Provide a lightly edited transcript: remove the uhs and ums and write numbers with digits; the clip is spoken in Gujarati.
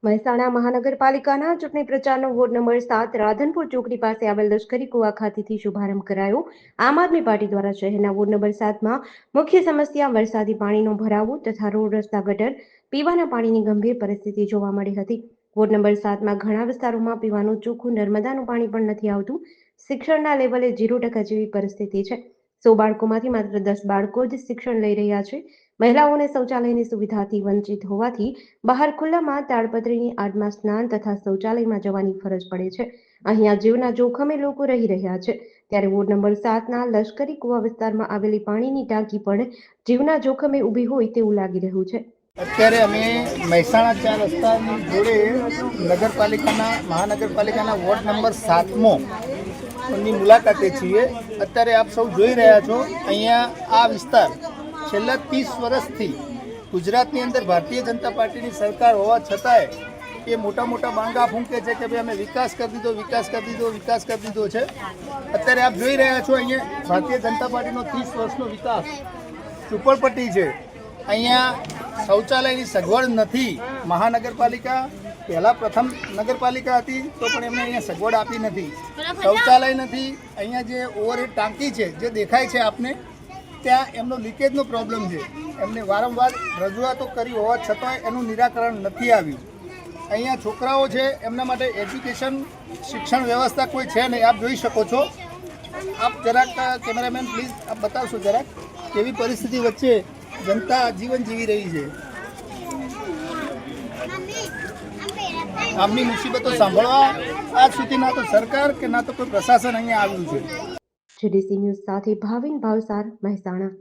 મહેસાણા મહાનગરપાલિકાના ચૂંટણી પ્રચારનો વોર્ડ નંબર 7 રાધનપુર ચોકડી પાસે આવેલ લશ્કરી કુવા ખાતેથી શુભારંભ કરાયો। આમ આદમી પાર્ટી દ્વારા શહેરના વોર્ડ નંબર 7માં મુખ્ય સમસ્યા વરસાદી પાણીનો ભરાવો તથા રોડ રસ્તા ગટર પીવાના પાણીની ગંભીર પરિસ્થિતિ જોવા મળી હતી। વોર્ડ નંબર 7માં ઘણા વિસ્તારોમાં પીવાનું ચોખ્ખું નર્મદાનું પાણી પણ નથી આવતું। શિક્ષણના લેવલે 0% જેવી પરિસ્થિતિ છે। 100 બાળકોમાંથી માત્ર 10 બાળકો જ શિક્ષણ લઈ રહ્યા છે। મહિલાઓને શૌચાલયની સુવિધાથી વંચિત હોવાથી બહાર ખુલ્લામાં તાડપત્રીની આડમાં સ્નાન તથા શૌચાલયમાં જવાની ફરજ પડે છે। અહીંયા જીવના જોખમે લોકો રહી રહ્યા છે। ત્યારે વોર્ડ નંબર 7ના લશ્કરી કુવા વિસ્તારમાં આવેલી પાણીની ટાંકી પણ જીવના જોખમે ઊભી હોય તેવું લાગી રહ્યું છે। અત્યારે અમે મહેસાણા 4 રસ્તાની જોડે મહાનગરપાલિકાના વોર્ડ નંબર 7ની મુલાકાતે છીએ। અત્યારે આપ સૌ જોઈ રહ્યા છો, અહીંયા આ વિસ્તાર છેલ્લા 30 વર્ષથી ગુજરાતની અંદર ભારતીય જનતા પાર્ટીની સરકાર હોવા છતાંય એ મોટા મોટા બાંગા ફૂંકે છે કે ભાઈ અમે વિકાસ કરી દીધો છે। અત્યારે આપ જોઈ રહ્યા છો, અહીંયા ભારતીય જનતા પાર્ટીનો 30 વર્ષનો વિકાસ ઝૂંપડપટ્ટી છે। અહીંયા શૌચાલયની સગવડ નથી। મહાનગરપાલિકા પહેલાં પ્રથમ નગરપાલિકા હતી તો પણ એમને અહીંયા સગવડ આપી નથી। શૌચાલય નથી। અહીંયા જે ઓવરહેડ ટાંકી છે જે દેખાય છે આપને, ત્યાં એમનો લીકેજનો પ્રોબ્લેમ છે। એમને વારંવાર રજૂઆતો કરી હોવા છતાંય એનું નિરાકરણ નથી આવ્યું। અહીંયા છોકરાઓ છે, એમના માટે શિક્ષણ વ્યવસ્થા કોઈ છે નહીં। આપ જોઈ શકો છો। આપ જરાક કેમેરામેન પ્લીઝ આપ બતાવશો જરાક કેવી પરિસ્થિતિ વચ્ચે જનતા જીવન જીવી રહી છે। આમની મુસીબતો સાંભળવા આજ સુધી ના તો સરકાર કે ના તો કોઈ પ્રશાસન અહીંયા આવ્યું છે। જેડીસી ન્યૂઝ સાથે ભાવિન ભાવસાર, મહેસાણા।